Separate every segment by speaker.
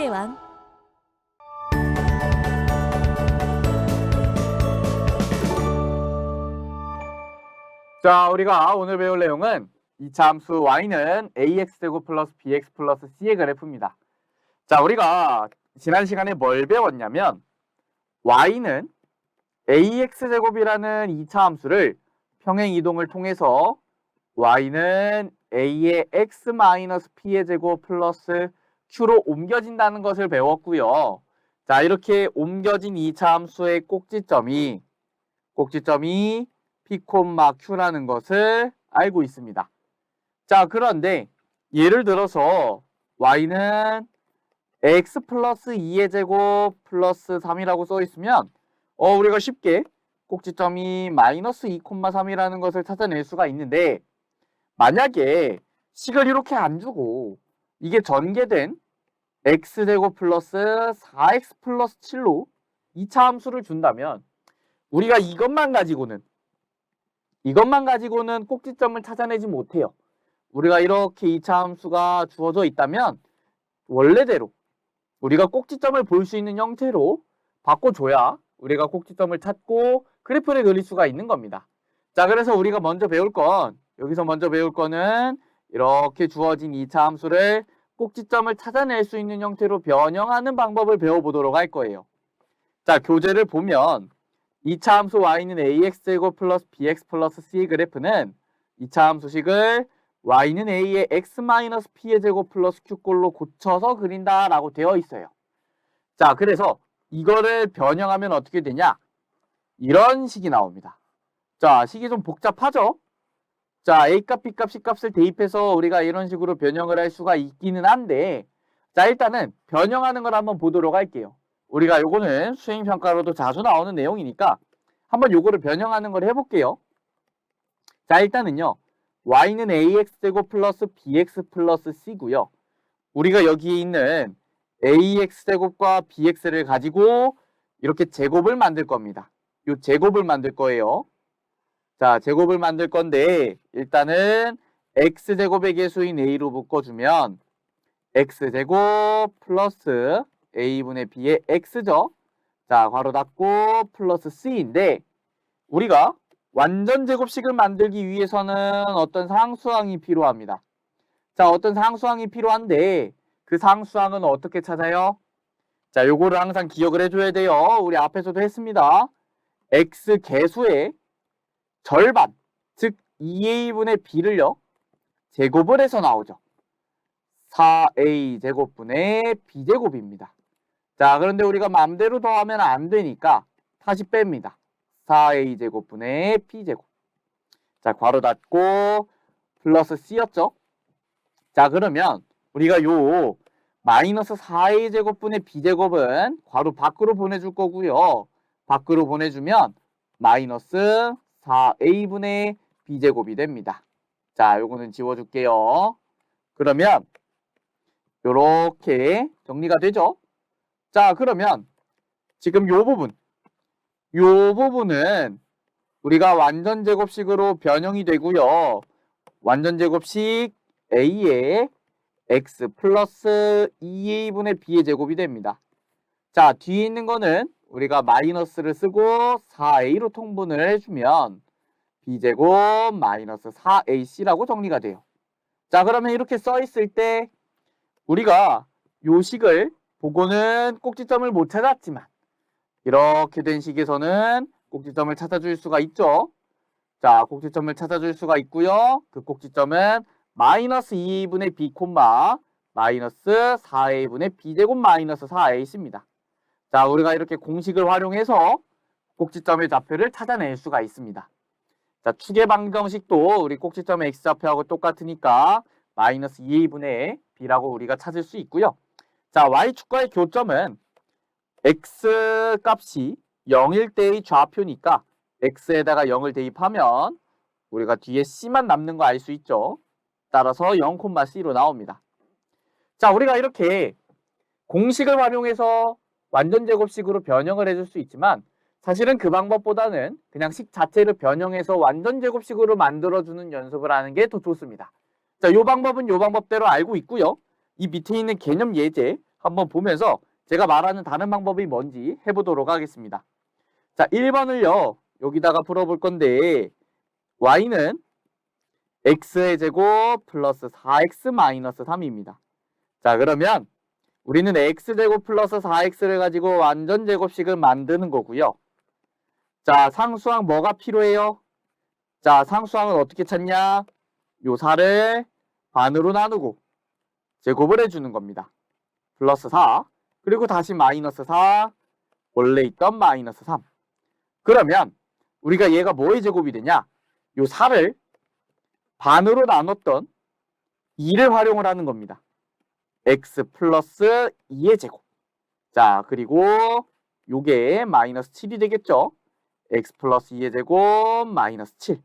Speaker 1: 수학의 왕.
Speaker 2: 자, 우리가 오늘 배울 내용은 이차 함수 y는 ax제곱 플러스 bx 플러스 c의 그래프입니다. 자, 우리가 지난 시간에 뭘 배웠냐면 y는 ax제곱이라는 이차 함수를 평행 이동을 통해서 y는 a의 x 마이너스 p의 제곱 플러스 q로 옮겨진다는 것을 배웠고요. 자, 이렇게 옮겨진 이차 함수의 꼭지점이 p, q라는 것을 알고 있습니다. 자, 그런데 예를 들어서 y는 x 플러스 2의 제곱 플러스 3이라고 써 있으면 우리가 쉽게 꼭지점이 마이너스 2,3이라는 것을 찾아낼 수가 있는데, 만약에 식을 이렇게 안 주고 이게 전개된 x제곱 플러스 4x 플러스 7로 2차 함수를 준다면 우리가 이것만 가지고는 꼭지점을 찾아내지 못해요. 우리가 이렇게 2차 함수가 주어져 있다면 원래대로 우리가 꼭지점을 볼 수 있는 형태로 바꿔줘야 우리가 꼭지점을 찾고 그래프를 그릴 수가 있는 겁니다. 자, 그래서 우리가 여기서 먼저 배울 거는 이렇게 주어진 2차 함수를 꼭지점을 찾아낼 수 있는 형태로 변형하는 방법을 배워보도록 할 거예요. 자, 교재를 보면 2차 함수 y는 ax제곱 플러스 bx 플러스 c의 그래프는 2차 함수식을 y는 a의 x 마이너스 p의 제곱 플러스 q꼴로 고쳐서 그린다라고 되어 있어요. 자, 그래서 이거를 변형하면 어떻게 되냐? 이런 식이 나옵니다. 자, 식이 좀 복잡하죠? 자, a값, b값, c값을 대입해서 우리가 이런 식으로 변형을 할 수가 있기는 한데, 자, 일단은 변형하는 걸 한번 보도록 할게요. 우리가 요거는 수행평가로도 자주 나오는 내용이니까 한번 요거를 변형하는 걸 해볼게요. 자, 일단은요, y는 ax제곱 플러스 bx 플러스 c고요. 우리가 여기에 있는 ax제곱과 bx를 가지고 이렇게 제곱을 만들 겁니다. 요 제곱을 만들 거예요. 자, 제곱을 만들 건데 일단은 x제곱의 개수인 a로 묶어주면 x제곱 플러스 a분의 b의 x죠. 자, 괄호 닫고 플러스 c인데, 우리가 완전 제곱식을 만들기 위해서는 어떤 상수항이 필요합니다. 자, 어떤 상수항이 필요한데 그 상수항은 어떻게 찾아요? 자, 요거를 항상 기억을 해줘야 돼요. 우리 앞에서도 했습니다. x 개수의 절반, 즉 2a분의 b를요 제곱을 해서 나오죠. 4a 제곱분의 b제곱입니다. 자, 그런데 우리가 마음대로 더하면 안 되니까 다시 뺍니다. 4a 제곱분의 b제곱. 자, 괄호 닫고 플러스 c였죠. 자, 그러면 우리가 요 마이너스 4a 제곱분의 b제곱은 괄호 밖으로 보내줄 거고요. 밖으로 보내주면 마이너스 4a분의 b제곱이 됩니다. 자, 요거는 지워줄게요. 그러면 요렇게 정리가 되죠. 자, 그러면 지금 요 부분은 우리가 완전 제곱식으로 변형이 되고요. 완전 제곱식 a의 x 플러스 2a분의 b의 제곱이 됩니다. 자, 뒤에 있는 거는 우리가 마이너스를 쓰고 4a로 통분을 해주면 b제곱 마이너스 4ac라고 정리가 돼요. 자, 그러면 이렇게 써 있을 때 우리가 요 식을 보고는 꼭지점을 못 찾았지만 이렇게 된 식에서는 꼭지점을 찾아줄 수가 있죠. 자, 꼭지점을 찾아줄 수가 있고요. 그 꼭지점은 마이너스 2a분의 b, 마이너스 4a분의 b제곱 마이너스 4ac입니다. 자, 우리가 이렇게 공식을 활용해서 꼭지점의 좌표를 찾아낼 수가 있습니다. 자, 축의 방정식도 우리 꼭지점의 x좌표하고 똑같으니까 마이너스 2a분의 b라고 우리가 찾을 수 있고요. 자, y축과의 교점은 x 값이 0일 때의 좌표니까 x에다가 0을 대입하면 우리가 뒤에 c만 남는 거 알 수 있죠. 따라서 0,c로 나옵니다. 자, 우리가 이렇게 공식을 활용해서 완전 제곱식으로 변형을 해줄 수 있지만 사실은 그 방법보다는 그냥 식 자체를 변형해서 완전 제곱식으로 만들어주는 연습을 하는 게 더 좋습니다. 자, 요 방법은 요 방법대로 알고 있고요. 이 밑에 있는 개념 예제 한번 보면서 제가 말하는 다른 방법이 뭔지 해보도록 하겠습니다. 자, 1번을요. 여기다가 풀어볼 건데 y는 x의 제곱 플러스 4x 마이너스 3입니다. 자, 그러면 우리는 x제곱 플러스 4x를 가지고 완전 제곱식을 만드는 거고요. 자, 상수항 뭐가 필요해요? 자, 상수항은 어떻게 찾냐? 요 4를 반으로 나누고 제곱을 해주는 겁니다. 플러스 4, 그리고 다시 마이너스 4, 원래 있던 마이너스 3. 그러면 우리가 얘가 뭐의 제곱이 되냐? 요 4를 반으로 나눴던 2를 활용을 하는 겁니다. x 플러스 2의 제곱. 자, 그리고 요게 마이너스 7이 되겠죠? x 플러스 2의 제곱 마이너스 7.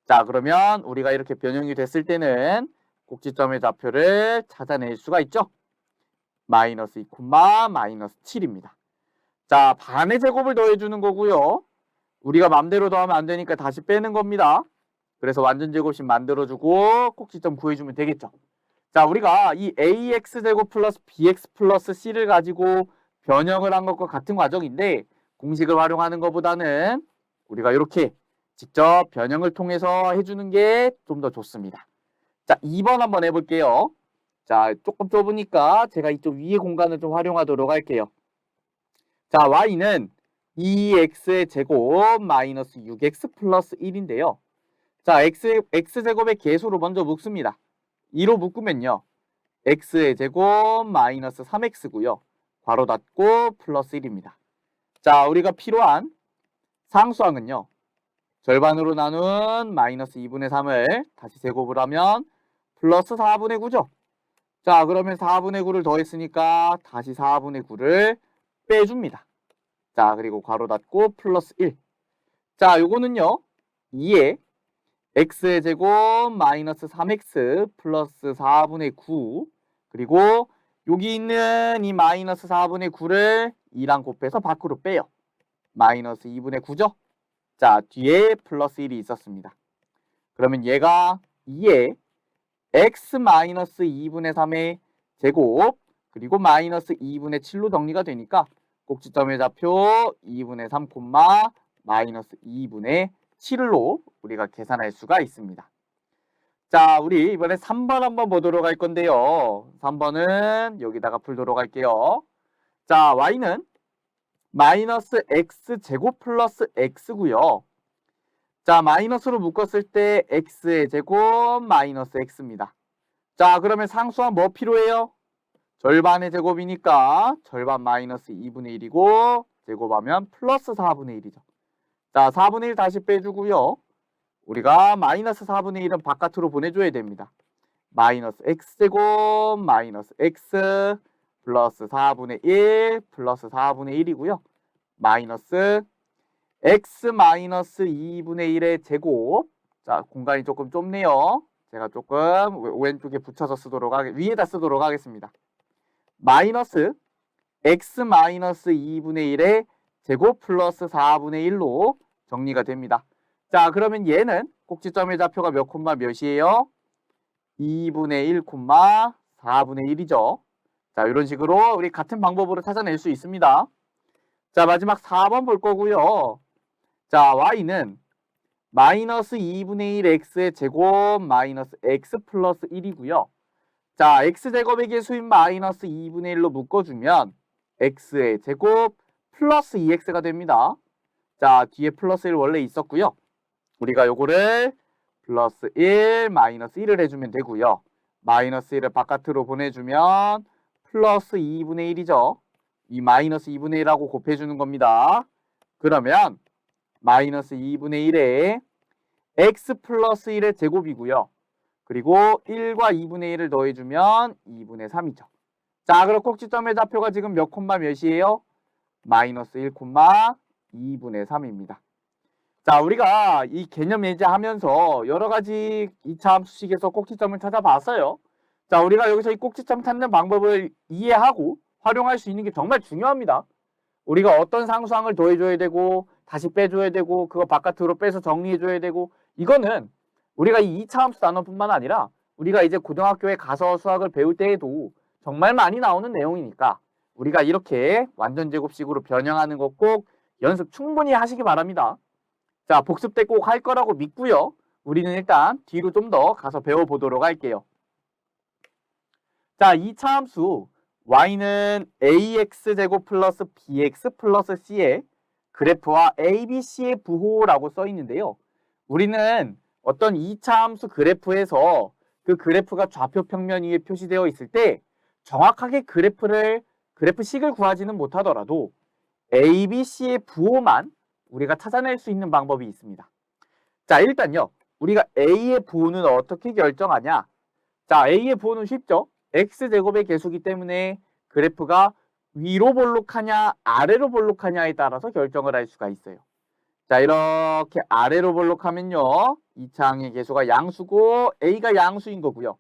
Speaker 2: 자, 그러면 우리가 이렇게 변형이 됐을 때는 꼭지점의 좌표를 찾아낼 수가 있죠? 마이너스 2, 마이너스 7입니다. 자, 반의 제곱을 더해주는 거고요. 우리가 맘대로 더하면 안 되니까 다시 빼는 겁니다. 그래서 완전 제곱식 만들어주고 꼭지점 구해주면 되겠죠. 자, 우리가 이 ax제곱 플러스 bx 플러스 c를 가지고 변형을 한 것과 같은 과정인데 공식을 활용하는 것보다는 우리가 이렇게 직접 변형을 통해서 해주는 게 좀 더 좋습니다. 자, 2번 한번 해볼게요. 자, 조금 좁으니까 제가 이쪽 위에 공간을 좀 활용하도록 할게요. 자, y는 2x의 제곱 마이너스 6x 플러스 1인데요. 자, x제곱의 계수로 먼저 묶습니다. 2로 묶으면요. x의 제곱 마이너스 3x고요. 괄호 닫고 플러스 1입니다. 자, 우리가 필요한 상수항은요. 절반으로 나눈 마이너스 2분의 3을 다시 제곱을 하면 플러스 4분의 9죠. 자, 그러면 4분의 9를 더했으니까 다시 4분의 9를 빼줍니다. 자, 그리고 괄호 닫고 플러스 1. 자, 요거는요. 2에 x의 제곱 마이너스 3x 플러스 4분의 9 그리고 여기 있는 이 마이너스 4분의 9를 2랑 곱해서 밖으로 빼요. 마이너스 2분의 9죠? 자, 뒤에 플러스 1이 있었습니다. 그러면 얘가 2에 x 마이너스 2분의 3의 제곱 그리고 마이너스 2분의 7로 정리가 되니까 꼭지점의 좌표 2분의 3, 마이너스 2분의 7로 우리가 계산할 수가 있습니다. 자, 우리 이번에 3번 한번 보도록 할 건데요. 3번은 여기다가 풀도록 할게요. 자, y는 마이너스 x제곱 플러스 x고요. 자, 마이너스로 묶었을 때 x의 제곱 마이너스 x입니다. 자, 그러면 상수항 뭐 필요해요? 절반의 제곱이니까 절반 마이너스 2분의 1이고 제곱하면 플러스 4분의 1이죠. 자, 4분의 1 다시 빼주고요. 우리가 마이너스 4분의 1은 바깥으로 보내줘야 됩니다. 마이너스 x제곱 마이너스 x 플러스 4분의 1 플러스 4분의 1이고요. 마이너스 x 마이너스 2분의 1의 제곱. 자, 공간이 조금 좁네요. 제가 조금 왼쪽에 붙여서 위에다 쓰도록 하겠습니다. 마이너스 x 마이너스 2분의 1의 제곱 플러스 4분의 1로 정리가 됩니다. 자, 그러면 얘는 꼭지점의 좌표가 몇 콤마 몇이에요? 2분의 1 콤마 4분의 1이죠. 자, 이런 식으로 우리 같은 방법으로 찾아낼 수 있습니다. 자, 마지막 4번 볼 거고요. 자, y는 마이너스 2분의 1 x의 제곱 마이너스 x 플러스 1이고요. 자, x제곱의 개수인 마이너스 2분의 1로 묶어주면 x의 제곱 플러스 2x가 됩니다. 자, 뒤에 플러스 1 원래 있었고요. 우리가 요거를 플러스 1 마이너스 1을 해주면 되고요. 마이너스 1을 바깥으로 보내주면 플러스 2분의 1이죠. 이 마이너스 2분의 1하고 곱해주는 겁니다. 그러면 마이너스 2분의 1에 x 플러스 1의 제곱이고요. 그리고 1과 2분의 1을 더해주면 2분의 3이죠. 자, 그럼 꼭지점의 좌표가 지금 몇 콤마 몇이에요? 마이너스 1 콤마 2분의 3입니다. 자, 우리가 이 개념 예제하면서 여러 가지 2차 함수식에서 꼭지점을 찾아봤어요. 자, 우리가 여기서 이 꼭지점 찾는 방법을 이해하고 활용할 수 있는 게 정말 중요합니다. 우리가 어떤 상수항을 더해줘야 되고 다시 빼줘야 되고 그거 바깥으로 빼서 정리해줘야 되고 이거는 우리가 이 2차 함수 단원뿐만 아니라 우리가 이제 고등학교에 가서 수학을 배울 때에도 정말 많이 나오는 내용이니까 우리가 이렇게 완전제곱식으로 변형하는 거 꼭 연습 충분히 하시기 바랍니다. 자, 복습 때 꼭 할 거라고 믿고요. 우리는 일단 뒤로 좀 더 가서 배워보도록 할게요. 자, 2차 함수 y는 ax제곱 플러스 bx 플러스 c의 그래프와 abc의 부호라고 써 있는데요. 우리는 어떤 2차 함수 그래프에서 그 그래프가 좌표 평면 위에 표시되어 있을 때 정확하게 그래프식을 구하지는 못하더라도 abc의 부호만 우리가 찾아낼 수 있는 방법이 있습니다. 자, 일단요. 우리가 a의 부호는 어떻게 결정하냐? 자, a의 부호는 쉽죠? x제곱의 개수기 때문에 그래프가 위로 볼록하냐 아래로 볼록하냐에 따라서 결정을 할 수가 있어요. 자, 이렇게 아래로 볼록하면요. 이 창의 개수가 양수고 a가 양수인 거고요.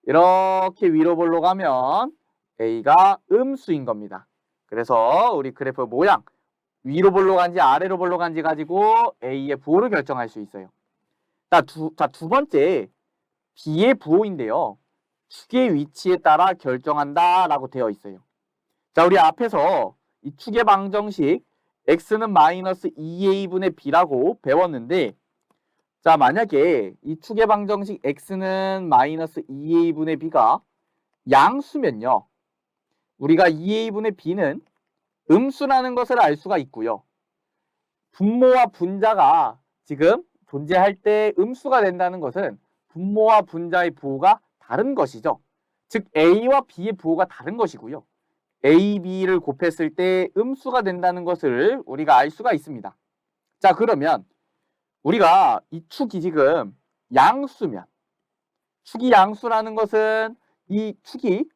Speaker 2: 이렇게 위로 볼록하면 a가 음수인 겁니다. 그래서 우리 그래프 모양 위로 볼록한지 아래로 볼록한지 가지고 a의 부호를 결정할 수 있어요. 자, 두 번째 b의 부호인데요. 축의 위치에 따라 결정한다라고 되어 있어요. 자, 우리 앞에서 이 축의 방정식 x는 마이너스 2a분의 b라고 배웠는데, 자, 만약에 이 축의 방정식 x는 마이너스 2a분의 b가 양수면요. 우리가 2a분의 b는 음수라는 것을 알 수가 있고요. 분모와 분자가 지금 존재할 때 음수가 된다는 것은 분모와 분자의 부호가 다른 것이죠. 즉 a와 b의 부호가 다른 것이고요. a, b를 곱했을 때 음수가 된다는 것을 우리가 알 수가 있습니다. 자, 그러면 우리가 이 축이 지금 양수면, 축이 양수라는 것은 이 축이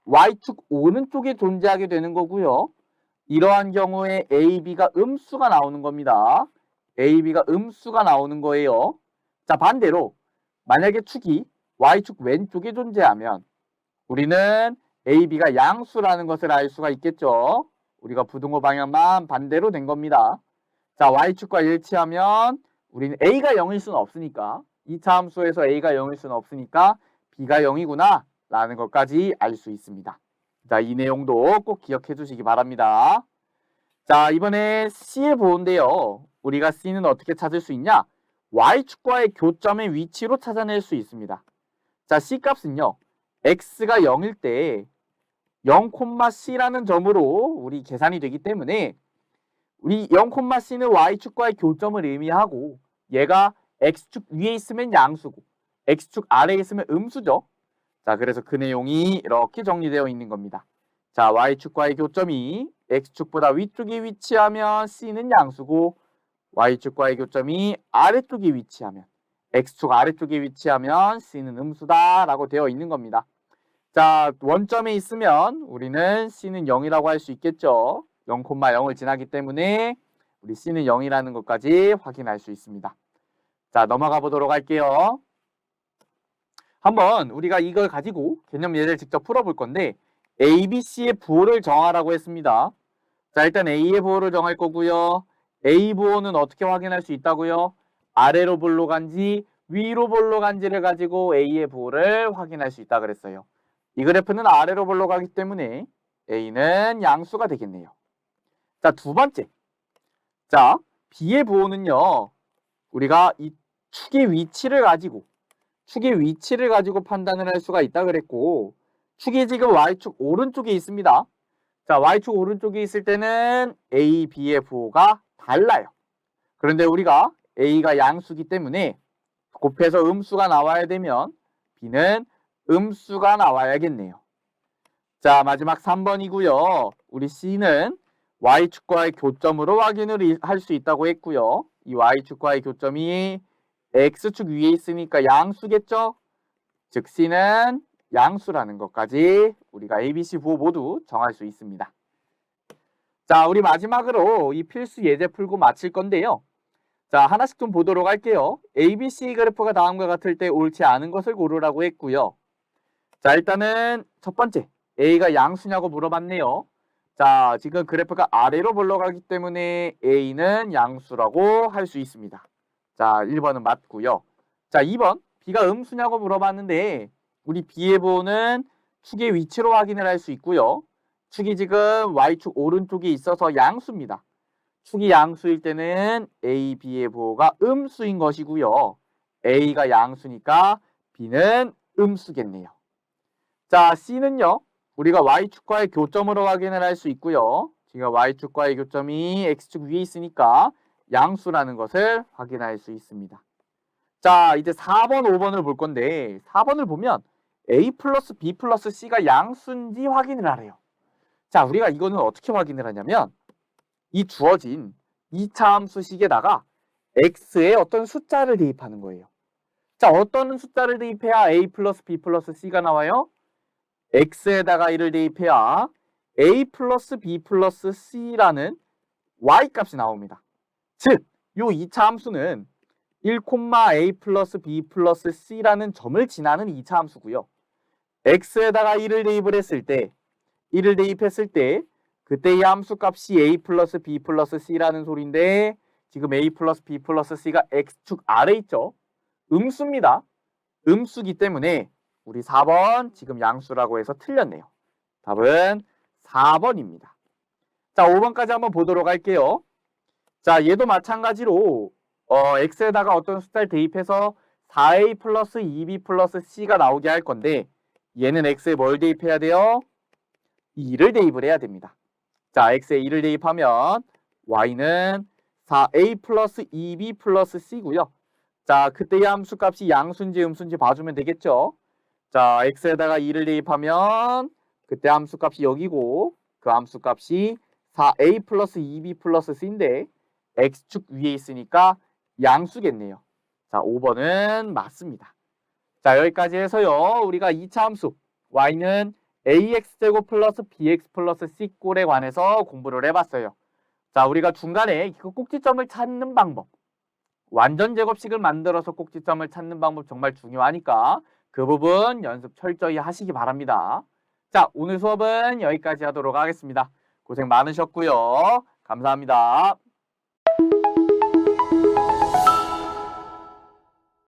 Speaker 2: y축 오른쪽에 존재하게 되는 거고요. 이러한 경우에 AB가 음수가 나오는 겁니다. AB가 음수가 나오는 거예요. 자, 반대로 만약에 축이 Y축 왼쪽에 존재하면 우리는 AB가 양수라는 것을 알 수가 있겠죠. 우리가 부등호 방향만 반대로 된 겁니다. 자, Y축과 일치하면 우리는 A가 0일 수는 없으니까 2차 함수에서 A가 0일 수는 없으니까 B가 0이구나 라는 것까지 알 수 있습니다. 자, 이 내용도 꼭 기억해 주시기 바랍니다. 자, 이번에 C의 부호인데요. 우리가 C는 어떻게 찾을 수 있냐? Y축과의 교점의 위치로 찾아낼 수 있습니다. 자, C 값은요. X가 0일 때 0,C라는 점으로 우리 계산이 되기 때문에 우리 0,C는 Y축과의 교점을 의미하고 얘가 X축 위에 있으면 양수고 X축 아래에 있으면 음수죠. 자, 그래서 그 내용이 이렇게 정리되어 있는 겁니다. 자, Y축과의 교점이 X축보다 위쪽에 위치하면 C는 양수고 Y축과의 교점이 아래쪽에 위치하면 X축 아래쪽에 위치하면 C는 음수다 라고 되어 있는 겁니다. 자, 원점에 있으면 우리는 C는 0이라고 할 수 있겠죠. 0,0을 지나기 때문에 우리 C는 0이라는 것까지 확인할 수 있습니다. 자, 넘어가 보도록 할게요. 한번 우리가 이걸 가지고 개념 예제를 직접 풀어볼 건데 A, B, C의 부호를 정하라고 했습니다. 자, 일단 A의 부호를 정할 거고요. A 부호는 어떻게 확인할 수 있다고요? 아래로 볼록한지 위로 볼록한지를 가지고 A의 부호를 확인할 수 있다 그랬어요. 이 그래프는 아래로 볼록하기 때문에 A는 양수가 되겠네요. 자, 두 번째. 자, B의 부호는요. 우리가 이 축의 위치를 가지고 판단을 할 수가 있다 그랬고 축이 지금 Y축 오른쪽에 있습니다. 자, Y축 오른쪽에 있을 때는 A, B의 부호가 달라요. 그런데 우리가 A가 양수기 때문에 곱해서 음수가 나와야 되면 B는 음수가 나와야겠네요. 자, 마지막 3번이고요. 우리 C는 Y축과의 교점으로 확인을 할 수 있다고 했고요. 이 Y축과의 교점이 X축 위에 있으니까 양수겠죠? 즉 C는 양수라는 것까지 우리가 ABC 부호 모두 정할 수 있습니다. 자, 우리 마지막으로 이 필수 예제 풀고 마칠 건데요. 자, 하나씩 좀 보도록 할게요. ABC 그래프가 다음과 같을 때 옳지 않은 것을 고르라고 했고요. 자, 일단은 첫 번째 A가 양수냐고 물어봤네요. 자, 지금 그래프가 아래로 볼록하기 때문에 A는 양수라고 할 수 있습니다. 자, 1번은 맞고요. 자, 2번 B가 음수냐고 물어봤는데 우리 B의 부호는 축의 위치로 확인을 할 수 있고요. 축이 지금 y축 오른쪽에 있어서 양수입니다. 축이 양수일 때는 a, b의 부호가 음수인 것이고요. a가 양수니까 b는 음수겠네요. 자, c는요. 우리가 y축과의 교점으로 확인을 할 수 있고요. 지금 y축과의 교점이 x축 위에 있으니까 양수라는 것을 확인할 수 있습니다. 자, 이제 4번, 5번을 볼 건데 4번을 보면 a 플러스 b 플러스 c가 양수인지 확인을 하래요. 자, 우리가 이거는 어떻게 확인을 하냐면 이 주어진 2차 함수식에다가 x에 어떤 숫자를 대입하는 거예요. 자, 어떤 숫자를 대입해야 a 플러스 b 플러스 c가 나와요? x에다가 1을 대입해야 a 플러스 b 플러스 c라는 y 값이 나옵니다. 즉, 요 2차 함수는 1, a 플러스 b 플러스 c라는 점을 지나는 2차 함수고요. x에다가 1을 대입을 했을 때, 1을 대입했을 때 그때 이 함수 값이 a 플러스 b 플러스 c라는 소리인데 지금 a 플러스 b 플러스 c가 x축 아래 있죠. 음수입니다. 음수기 때문에 우리 4번 지금 양수라고 해서 틀렸네요. 답은 4번입니다. 자, 5번까지 한번 보도록 할게요. 자, 얘도 마찬가지로 x에다가 어떤 숫자를 대입해서 4a 플러스 2b 플러스 c가 나오게 할 건데 얘는 x에 뭘 대입해야 돼요? 2를 대입을 해야 됩니다. 자, x에 2를 대입하면 y는 4a 플러스 2b 플러스 c고요. 자, 그때 이 함수 값이 양수인지 음수인지 봐주면 되겠죠. 자, x에다가 2를 대입하면 그때 함수 값이 여기고 그 함수 값이 4a 플러스 2b 플러스 c인데 x축 위에 있으니까 양수겠네요. 자, 5번은 맞습니다. 자, 여기까지 해서요. 우리가 2차 함수 y는 ax제곱 플러스 bx 플러스 c꼴에 관해서 공부를 해봤어요. 자, 우리가 중간에 그 꼭지점을 찾는 방법, 완전 제곱식을 만들어서 꼭지점을 찾는 방법 정말 중요하니까 그 부분 연습 철저히 하시기 바랍니다. 자, 오늘 수업은 여기까지 하도록 하겠습니다. 고생 많으셨고요. 감사합니다.